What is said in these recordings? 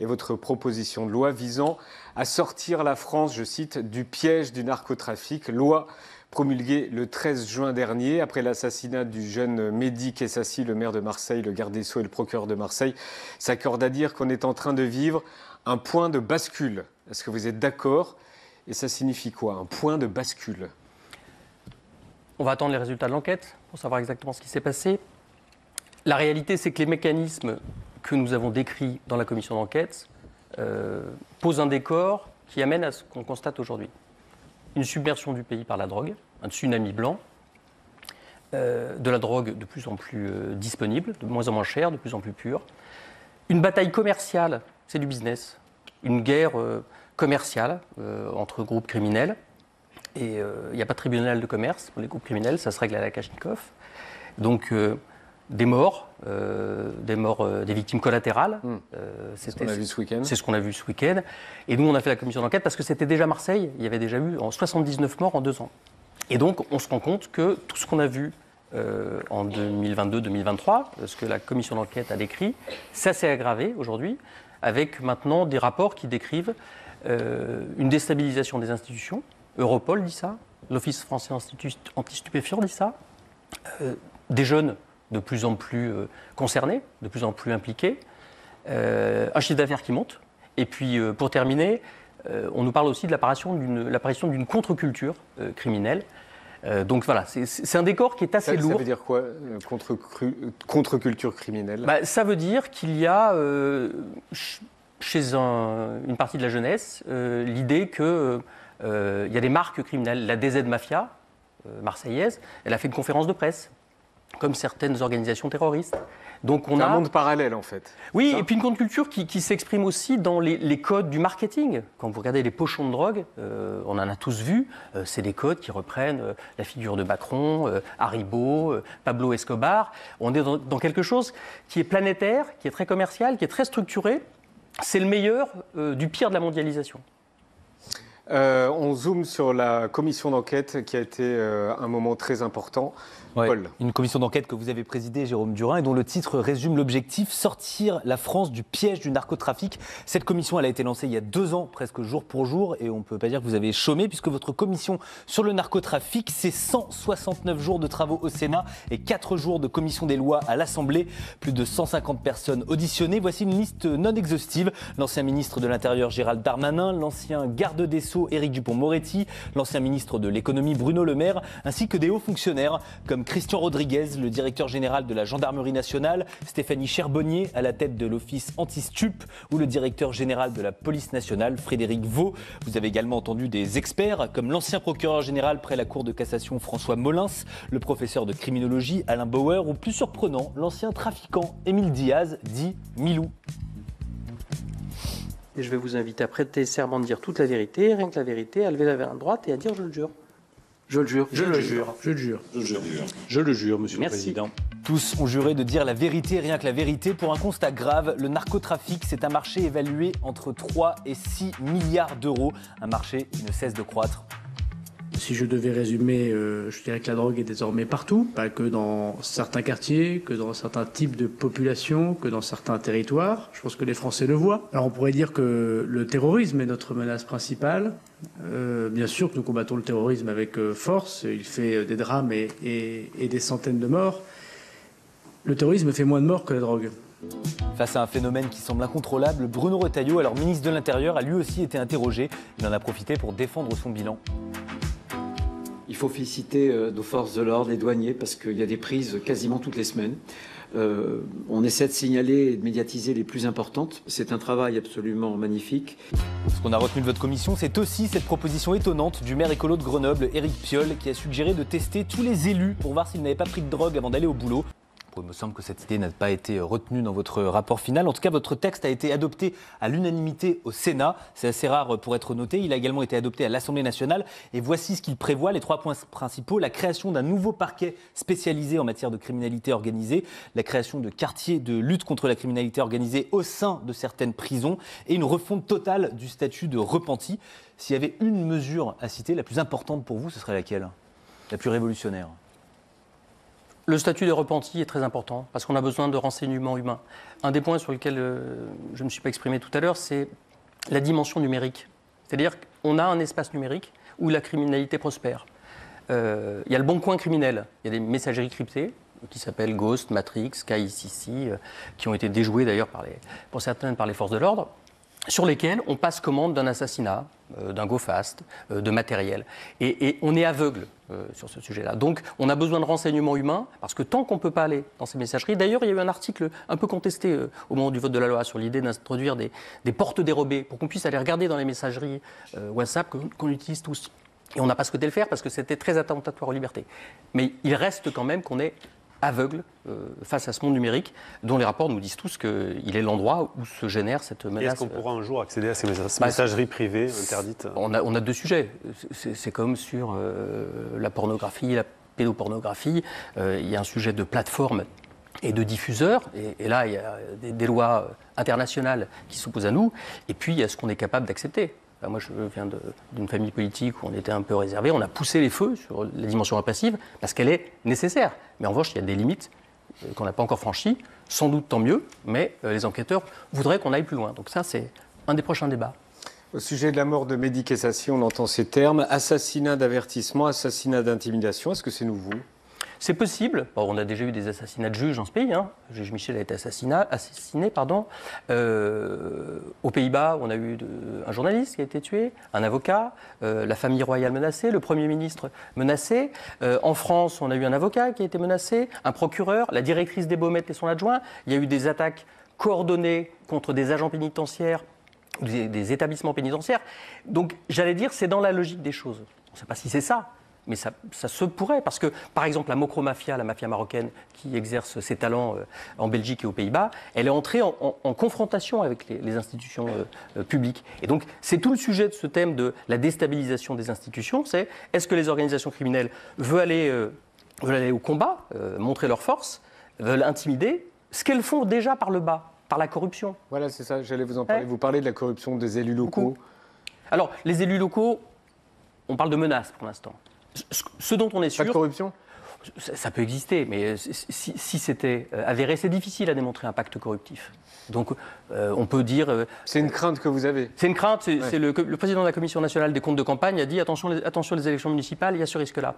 et votre proposition de loi visant à sortir la France, je cite, du piège du narcotrafic. Loi promulguée le 13 juin dernier, après l'assassinat du jeune Mehdi Kessassi, le maire de Marseille, le garde des Sceaux et le procureur de Marseille s'accordent à dire qu'on est en train de vivre un point de bascule. Est-ce que vous êtes d'accord? Et ça signifie quoi, un point de bascule? On va attendre les résultats de l'enquête pour savoir exactement ce qui s'est passé. La réalité, c'est que les mécanismes que nous avons décrits dans la commission d'enquête posent un décor qui amène à ce qu'on constate aujourd'hui. Une submersion du pays par la drogue, un tsunami blanc, de la drogue de plus en plus disponible, de moins en moins chère, de plus en plus pure. Une bataille commerciale, c'est du business. Une guerre commerciale entre groupes criminels. Et il n'y a pas de tribunal de commerce pour les groupes criminels, ça se règle à la Kalachnikov. Donc des morts, des victimes collatérales. C'est ce qu'on a vu ce week-end. C'est ce qu'on a vu ce week-end. Et nous, on a fait la commission d'enquête parce que c'était déjà Marseille. Il y avait déjà eu 79 morts en 2 ans. Et donc, on se rend compte que tout ce qu'on a vu en 2022-2023, ce que la commission d'enquête a décrit, ça s'est aggravé aujourd'hui, avec maintenant des rapports qui décrivent une déstabilisation des institutions. Europol dit ça, l'Office français anti-stupéfiants dit ça, des jeunes de plus en plus concernés, de plus en plus impliqués, un chiffre d'affaires qui monte. Et puis, pour terminer, on nous parle aussi de l'apparition d'une contre-culture criminelle. Donc voilà, c'est un décor qui est assez lourd. Ça veut dire quoi, contre-culture criminelle? Ça veut dire qu'il y a, chez une partie de la jeunesse, l'idée qu'il y a des marques criminelles. La DZ Mafia, marseillaise, elle a fait une conférence de presse, comme certaines organisations terroristes. Donc c'est un monde parallèle, en fait. Oui, et puis une contre-culture qui s'exprime aussi dans les codes du marketing. Quand vous regardez les pochons de drogue, on en a tous vu, c'est des codes qui reprennent la figure de Macron, Haribo, Pablo Escobar. On est dans quelque chose qui est planétaire, qui est très commercial, qui est très structuré. C'est le meilleur du pire de la mondialisation. On zoome sur la commission d'enquête qui a été un moment très important. Ouais, Paul. une commission d'enquête que vous avez présidée, Jérôme Durin, et dont le titre résume l'objectif: sortir la France du piège du narcotrafic. Cette commission, elle a été lancée il y a 2 ans, presque jour pour jour, et on ne peut pas dire que vous avez chômé, puisque votre commission sur le narcotrafic, c'est 169 jours de travaux au Sénat et 4 jours de commission des lois à l'Assemblée. Plus de 150 personnes auditionnées. Voici une liste non exhaustive. L'ancien ministre de l'Intérieur Gérald Darmanin, l'ancien garde des Sceaux Éric Dupond-Moretti, l'ancien ministre de l'Économie Bruno Le Maire, ainsi que des hauts fonctionnaires comme Christian Rodriguez, le directeur général de la Gendarmerie nationale, Stéphanie Cherbonnier à la tête de l'Office anti-stup ou le directeur général de la Police nationale, Frédéric Vaux. Vous avez également entendu des experts comme l'ancien procureur général près la Cour de cassation François Molins, le professeur de criminologie Alain Bauer ou plus surprenant, l'ancien trafiquant Émile Diaz, dit Milou. Et je vais vous inviter à prêter serment de dire toute la vérité, rien que la vérité, à lever la main droite et à dire « je le jure ». Je le jure. Je le jure. Je le jure. Je le jure. Je le jure, Monsieur Merci. le Président. Tous ont juré de dire la vérité, rien que la vérité, pour un constat grave. Le narcotrafic, c'est un marché évalué entre 3 et 6 milliards d'euros. Un marché qui ne cesse de croître. Si je devais résumer, je dirais que la drogue est désormais partout, pas que dans certains quartiers, que dans certains types de populations, que dans certains territoires. Je pense que les Français le voient. Alors on pourrait dire que le terrorisme est notre menace principale. Bien sûr que nous combattons le terrorisme avec force. Il fait des drames et des centaines de morts. Le terrorisme fait moins de morts que la drogue. Face à un phénomène qui semble incontrôlable, Bruno Retailleau, alors ministre de l'Intérieur, a lui aussi été interrogé. Il en a profité pour défendre son bilan. Il faut féliciter nos forces de l'ordre, les douaniers, parce qu'il y a des prises quasiment toutes les semaines. On essaie de signaler et de médiatiser les plus importantes. C'est un travail absolument magnifique. Ce qu'on a retenu de votre commission, c'est aussi cette proposition étonnante du maire écolo de Grenoble, Éric Piolle, qui a suggéré de tester tous les élus pour voir s'ils n'avaient pas pris de drogue avant d'aller au boulot. Il me semble que cette idée n'a pas été retenue dans votre rapport final. En tout cas, votre texte a été adopté à l'unanimité au Sénat. C'est assez rare pour être noté. Il a également été adopté à l'Assemblée nationale. Et voici ce qu'il prévoit, les 3 points principaux. La création d'un nouveau parquet spécialisé en matière de criminalité organisée, la création de quartiers de lutte contre la criminalité organisée au sein de certaines prisons et une refonte totale du statut de repenti. S'il y avait une mesure à citer, la plus importante pour vous, ce serait laquelle? La plus révolutionnaire? Le statut des repentis est très important parce qu'on a besoin de renseignements humains. Un des points sur lesquels je ne me suis pas exprimé tout à l'heure, c'est la dimension numérique. C'est-à-dire qu'on a un espace numérique où la criminalité prospère. Il y a le bon coin criminel, il y a des messageries cryptées qui s'appellent Ghost, Matrix, KICC, qui ont été déjouées d'ailleurs pour certaines par les forces de l'ordre, sur lesquelles on passe commande d'un assassinat, d'un go-fast, de matériel. Et on est aveugle sur ce sujet-là. Donc on a besoin de renseignements humains, parce que tant qu'on ne peut pas aller dans ces messageries... D'ailleurs, il y a eu un article un peu contesté au moment du vote de la loi sur l'idée d'introduire des portes dérobées pour qu'on puisse aller regarder dans les messageries WhatsApp qu'on utilise tous. Et on n'a pas souhaité le faire parce que c'était très attentatoire aux libertés. Mais il reste quand même qu'on est aveugle face à ce monde numérique dont les rapports nous disent tous qu'il est l'endroit où se génère cette menace. Est-ce qu'on pourra un jour accéder à ces messageries privées interdites ? On a deux sujets. C'est comme sur la pornographie, la pédopornographie. Il y a un sujet de plateforme et de diffuseurs. Et là, il y a des lois internationales qui s'opposent à nous. Et puis, il y a ce qu'on est capable d'accepter. Moi, je viens d'une famille politique où on était un peu réservé. On a poussé les feux sur la dimension répressive parce qu'elle est nécessaire. Mais en revanche, il y a des limites qu'on n'a pas encore franchies. Sans doute tant mieux, mais les enquêteurs voudraient qu'on aille plus loin. Donc ça, c'est un des prochains débats. Au sujet de la mort de Mehdi Kessassi, on entend ces termes. Assassinat d'avertissement, assassinat d'intimidation. Est-ce que c'est nouveau ? C'est possible. Bon, on a déjà eu des assassinats de juges dans ce pays. Le juge Michel a été assassiné. Aux Pays-Bas, on a eu un journaliste qui a été tué, un avocat, la famille royale menacée, le Premier ministre menacé. En France, on a eu un avocat qui a été menacé, un procureur, la directrice des Baumettes et son adjoint. Il y a eu des attaques coordonnées contre des agents pénitentiaires, des établissements pénitentiaires. Donc, j'allais dire, c'est dans la logique des choses. On ne sait pas si c'est ça. Mais ça se pourrait, parce que, par exemple, la Mokromafia, la mafia marocaine qui exerce ses talents en Belgique et aux Pays-Bas, elle est entrée en confrontation avec les institutions publiques. Et donc, c'est tout le sujet de ce thème de la déstabilisation des institutions, c'est est-ce que les organisations criminelles veulent aller au combat, montrer leur force, veulent intimider, ce qu'elles font déjà par le bas, par la corruption. Voilà, c'est ça, j'allais vous en parler. Vous parlez de la corruption des élus locaux. Alors, les élus locaux, on parle de menaces pour l'instant. Ce dont on est sûr... Pas de corruption ? Ça peut exister, mais si c'était avéré, c'est difficile à démontrer un pacte corruptif. Donc on peut dire... c'est une crainte que vous avez ? C'est une crainte. C'est le président de la Commission nationale des comptes de campagne a dit attention les élections municipales, il y a ce risque-là.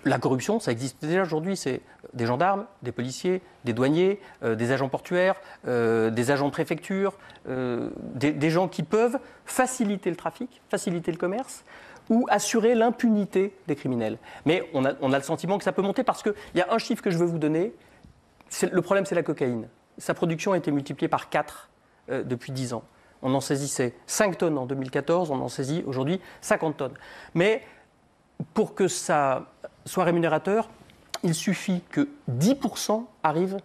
La corruption, ça existe déjà aujourd'hui. C'est des gendarmes, des policiers, des douaniers, des agents portuaires, des agents de préfecture, des gens qui peuvent faciliter le trafic, faciliter le commerce, ou assurer l'impunité des criminels. Mais on a le sentiment que ça peut monter parce qu'il y a un chiffre que je veux vous donner. Le problème, c'est la cocaïne. Sa production a été multipliée par 4 depuis 10 ans. On en saisissait 5 tonnes en 2014, on en saisit aujourd'hui 50 tonnes. Mais pour que ça soit rémunérateur, il suffit que 10% arrivent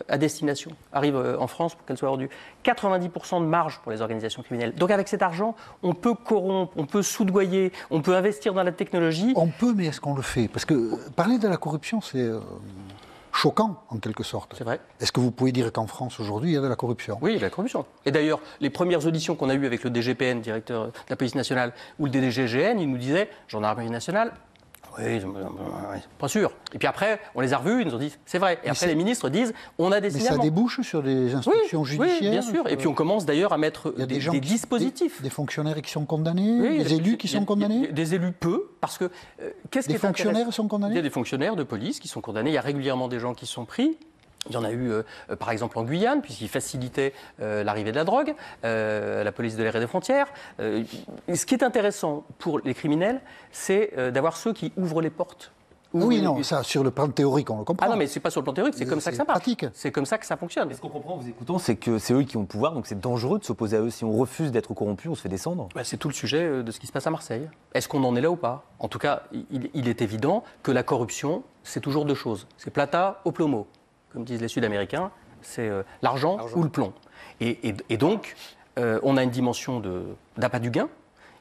à destination, arrivent en France pour qu'elle soit rendue. 90% de marge pour les organisations criminelles. Donc avec cet argent, on peut corrompre, on peut soudoyer, on peut investir dans la technologie. On peut, mais est-ce qu'on le fait ? Parce que parler de la corruption, c'est choquant en quelque sorte. C'est vrai. Est-ce que vous pouvez dire qu'en France aujourd'hui, il y a de la corruption ? Oui, il y a de la corruption. Et d'ailleurs, les premières auditions qu'on a eues avec le DGPN, directeur de la police nationale, ou le DGGN, il nous disait, gendarmerie nationale, oui, pas sûr. Et puis après, on les a revus, ils nous ont dit, c'est vrai. Et après, les ministres disent, on a des signalements. Mais ça débouche sur des instructions judiciaires ? Oui, bien sûr. Et puis on commence d'ailleurs à mettre des dispositifs. Des fonctionnaires qui sont condamnés, des élus qui sont condamnés ? Des élus peu, parce que... Des fonctionnaires sont condamnés ? Il y a des fonctionnaires de police qui sont condamnés. Il y a régulièrement des gens qui sont pris. Il y en a eu, par exemple, en Guyane, puisqu'ils facilitaient l'arrivée de la drogue, la police de l'air et des frontières. Ce qui est intéressant pour les criminels, c'est d'avoir ceux qui ouvrent les portes. Oui, non, ça, sur le plan théorique, on le comprend. Ah non, mais c'est pas sur le plan théorique, c'est comme ça que ça marche. Pratique. C'est comme ça que ça fonctionne. Mais ce qu'on comprend en vous écoutant, c'est que c'est eux qui ont le pouvoir, donc c'est dangereux de s'opposer à eux. Si on refuse d'être corrompu, on se fait descendre. C'est tout le sujet de ce qui se passe à Marseille. Est-ce qu'on en est là ou pas ? En tout cas, il est évident que la corruption, c'est toujours deux choses. C'est plata au plomo. Comme disent les Sud-Américains, c'est l'argent ou le plomb. Et donc, on a une dimension d'appât du gain,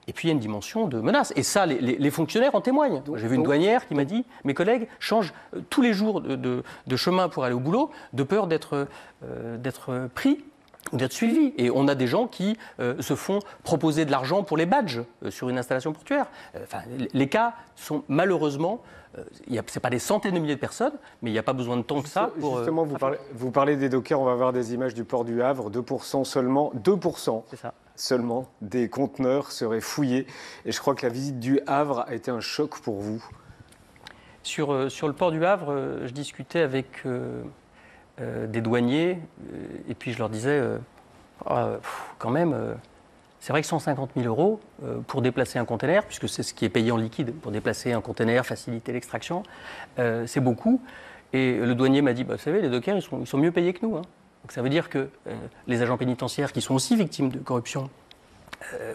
et puis il y a une dimension de menace. Et ça, les fonctionnaires en témoignent. J'ai vu une douanière qui m'a dit « Mes collègues changent tous les jours de chemin pour aller au boulot, de peur d'être pris ou d'être suivis. » Et on a des gens qui se font proposer de l'argent pour les badges sur une installation portuaire. Les cas sont malheureusement c'est pas des centaines de milliers de personnes, mais il n'y a pas besoin de tant que ça pour... Justement, vous parlez des dockers, on va voir des images du port du Havre, 2% seulement, 2% C'est ça. seulement des conteneurs seraient fouillés. Et je crois que la visite du Havre a été un choc pour vous. Sur le port du Havre, je discutais avec des douaniers, et puis je leur disais, quand même, c'est vrai que 150 000 euros pour déplacer un conteneur, puisque c'est ce qui est payé en liquide, pour déplacer un conteneur, faciliter l'extraction, c'est beaucoup. Et le douanier m'a dit, vous savez, les dockers, ils sont mieux payés que nous. Hein. Donc ça veut dire que les agents pénitentiaires qui sont aussi victimes de corruption,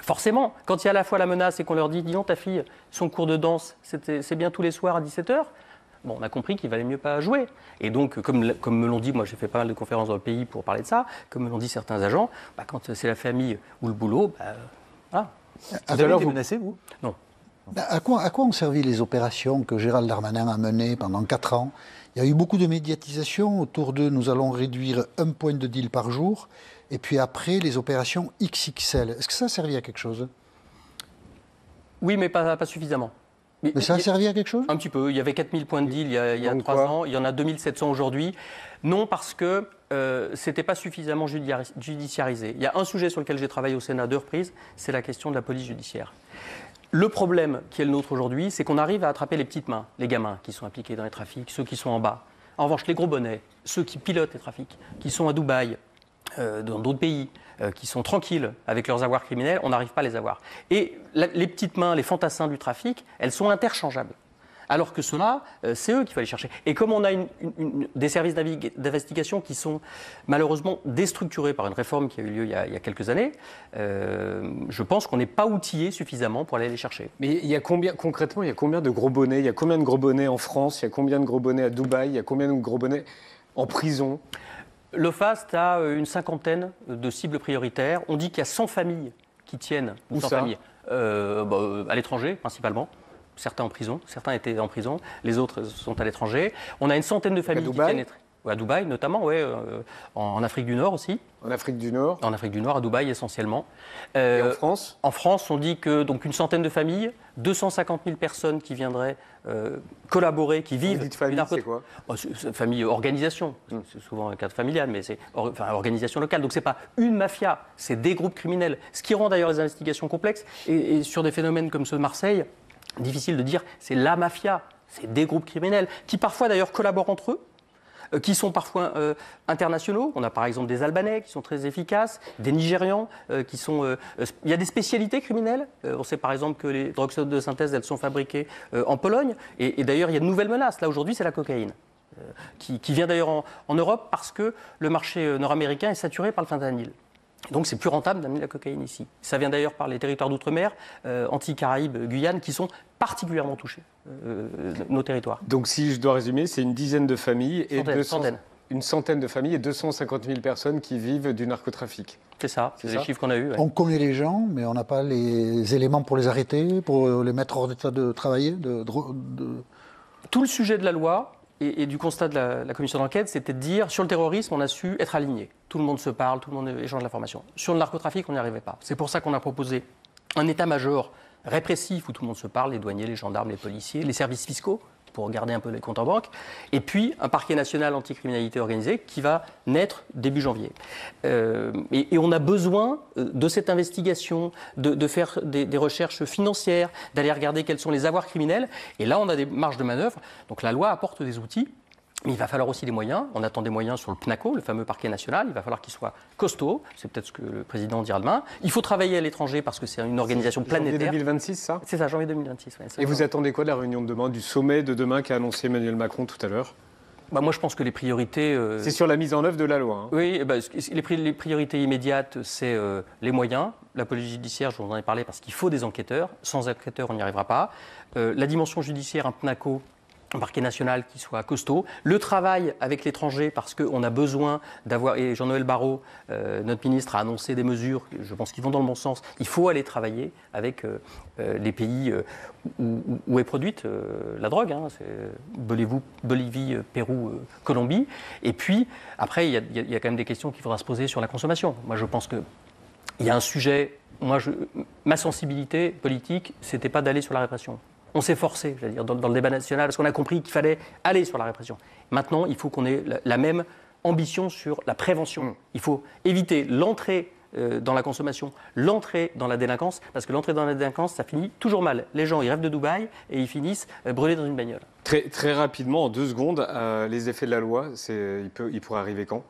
forcément, quand il y a à la fois la menace et qu'on leur dit, dis donc ta fille, son cours de danse, c'est bien tous les soirs à 17h, bon, on a compris qu'il valait mieux pas jouer. Et donc, comme me l'ont dit, moi j'ai fait pas mal de conférences dans le pays pour parler de ça, comme me l'ont dit certains agents, quand c'est la famille ou le boulot, voilà. Vous avez été menacé, vous? Non. À quoi ont servi les opérations que Gérald Darmanin a menées pendant 4 ans? Il y a eu beaucoup de médiatisation autour de « nous allons réduire 1 point de deal par jour ». Et puis après, les opérations XXL. Est-ce que ça a servi à quelque chose? Oui, mais pas suffisamment. Mais ça a servi à quelque chose? Un petit peu. Il y avait 4000 points de deal il y a 3 ans. Il y en a 2700 aujourd'hui. Non, parce que ce n'était pas suffisamment judiciarisé. Il y a un sujet sur lequel j'ai travaillé au Sénat 2 reprises, c'est la question de la police judiciaire. Le problème qui est le nôtre aujourd'hui, c'est qu'on arrive à attraper les petites mains, les gamins qui sont impliqués dans les trafics, ceux qui sont en bas. En revanche, les gros bonnets, ceux qui pilotent les trafics, qui sont à Dubaï, dans d'autres pays, qui sont tranquilles avec leurs avoirs criminels, on n'arrive pas à les avoir. Et les petites mains, les fantassins du trafic, elles sont interchangeables. Alors que ceux-là, c'est eux qu'il faut aller chercher. Et comme on a des services d'investigation qui sont malheureusement déstructurés par une réforme qui a eu lieu il y a quelques années, je pense qu'on n'est pas outillé suffisamment pour aller les chercher. Mais concrètement, il y a combien de gros bonnets? Il y a combien de gros bonnets en France? Il y a combien de gros bonnets à Dubaï? Il y a combien de gros bonnets en prison? L'OFAST a une 50aine de cibles prioritaires. On dit qu'il y a 100 familles qui tiennent. Où ça? Familles, à l'étranger, principalement. Certains en prison, certains étaient en prison, les autres sont à l'étranger. On a une centaine de familles qui tiennent. À Dubaï, notamment, oui, en Afrique du Nord aussi. En Afrique du Nord? En Afrique du Nord, à Dubaï essentiellement. Et en France? En France, on dit que donc une centaine de familles, 250 000 personnes qui viendraient collaborer, qui vivent. Vous dites famille, c'est quoi? Famille, organisation. C'est souvent un cadre familial, mais c'est organisation locale. Donc c'est pas une mafia, c'est des groupes criminels. Ce qui rend d'ailleurs les investigations complexes. Et sur des phénomènes comme ceux de Marseille, difficile de dire c'est la mafia, c'est des groupes criminels qui parfois d'ailleurs collaborent entre eux, qui sont parfois internationaux. On a par exemple des Albanais qui sont très efficaces, des Nigérians qui sont... il y a des spécialités criminelles. On sait par exemple que les drogues de synthèse, elles sont fabriquées en Pologne. Et d'ailleurs, il y a de nouvelles menaces. Là, aujourd'hui, c'est la cocaïne. Qui vient d'ailleurs en Europe parce que le marché nord-américain est saturé par le fentanyl. Donc c'est plus rentable d'amener la cocaïne ici. Ça vient d'ailleurs par les territoires d'outre-mer, Antilles, Guyane, qui sont particulièrement touchés, nos territoires. Donc si je dois résumer, c'est une dizaine de familles et une centaine de familles et 250 000 personnes qui vivent du narcotrafic. C'est ça, c'est les chiffres qu'on a eus. Ouais. On connaît les gens, mais on n'a pas les éléments pour les arrêter, pour les mettre hors d'état de travailler. Tout le sujet de la loi et du constat de la commission d'enquête, c'était de dire, sur le terrorisme, on a su être aligné. Tout le monde se parle, tout le monde échange l'information. Sur le narcotrafic, on n'y arrivait pas. C'est pour ça qu'on a proposé un état-major répressif où tout le monde se parle, les douaniers, les gendarmes, les policiers, les services fiscaux, pour garder un peu les comptes en banque, et puis un parquet national anticriminalité organisée qui va naître début janvier. Et on a besoin de cette investigation, de faire des recherches financières, d'aller regarder quels sont les avoirs criminels, et là on a des marges de manœuvre. Donc la loi apporte des outils, mais il va falloir aussi des moyens. On attend des moyens sur le PNACO, le fameux parquet national. Il va falloir qu'il soit costaud. C'est peut-être ce que le président dira demain. Il faut travailler à l'étranger parce que c'est une organisation planétaire. Janvier 2026, ça? C'est ça, janvier 2026. Ouais, et vous attendez quoi de la réunion de demain, du sommet de demain qu'a annoncé Emmanuel Macron tout à l'heure? Moi, je pense que les priorités... C'est sur la mise en œuvre de la loi. Hein. Oui, les priorités immédiates, c'est les moyens. La police judiciaire, je vous en ai parlé, parce qu'il faut des enquêteurs. Sans enquêteurs, on n'y arrivera pas. La dimension judiciaire, un PNACO, un parquet national qui soit costaud, le travail avec l'étranger parce qu'on a besoin d'avoir, et Jean-Noël Barrot, notre ministre, a annoncé des mesures, je pense qu'ils vont dans le bon sens, il faut aller travailler avec les pays où est produite la drogue, hein, c'est Bolivie, Pérou, Colombie, et puis après il y a quand même des questions qu'il faudra se poser sur la consommation. Moi je pense qu'il y a un sujet, ma sensibilité politique, c'était pas d'aller sur la répression. On s'est forcé, je veux dire, dans le débat national, parce qu'on a compris qu'il fallait aller sur la répression. Maintenant, il faut qu'on ait la même ambition sur la prévention. Il faut éviter l'entrée dans la consommation, l'entrée dans la délinquance, parce que l'entrée dans la délinquance, ça finit toujours mal. Les gens, ils rêvent de Dubaï et ils finissent brûlés dans une bagnole. Très, très rapidement, en 2 secondes, les effets de la loi, il pourrait arriver quand?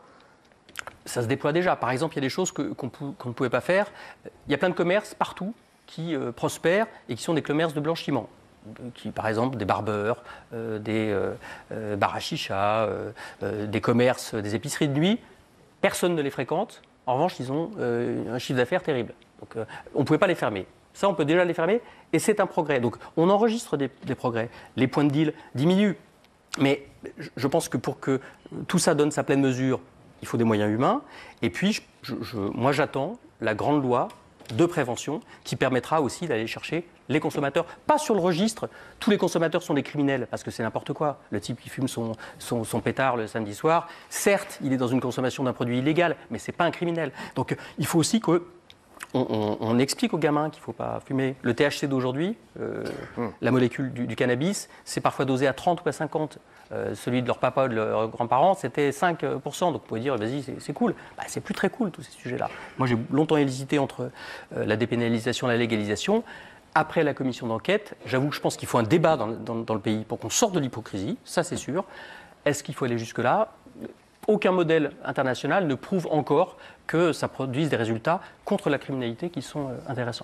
Ça se déploie déjà. Par exemple, il y a des choses qu'on ne pouvait pas faire. Il y a plein de commerces partout qui prospèrent et qui sont des commerces de blanchiment. Par exemple, des barbeurs, des bars à chicha, des commerces, des épiceries de nuit. Personne ne les fréquente. En revanche, ils ont un chiffre d'affaires terrible. Donc, on ne pouvait pas les fermer. Ça, on peut déjà les fermer et c'est un progrès. Donc, on enregistre des progrès. Les points de deal diminuent. Mais je pense que pour que tout ça donne sa pleine mesure, il faut des moyens humains. Et puis, moi, j'attends la grande loi de prévention qui permettra aussi d'aller chercher les consommateurs. Pas sur le registre, tous les consommateurs sont des criminels, parce que c'est n'importe quoi. Le type qui fume son pétard le samedi soir, certes, il est dans une consommation d'un produit illégal, mais ce n'est pas un criminel. Donc il faut aussi qu'on explique aux gamins qu'il ne faut pas fumer. Le THC d'aujourd'hui, la molécule du cannabis, c'est parfois dosé à 30 ou à 50. Celui de leur papa ou de leurs grands-parents, c'était 5%. Donc vous pouvez dire, vas-y, c'est cool. Bah, c'est plus très cool, tous ces sujets-là. Moi, j'ai longtemps hésité entre la dépénalisation et la légalisation. Après la commission d'enquête, j'avoue que je pense qu'il faut un débat dans le pays pour qu'on sorte de l'hypocrisie, ça c'est sûr. Est-ce qu'il faut aller jusque-là? Aucun modèle international ne prouve encore que ça produise des résultats contre la criminalité qui sont intéressants.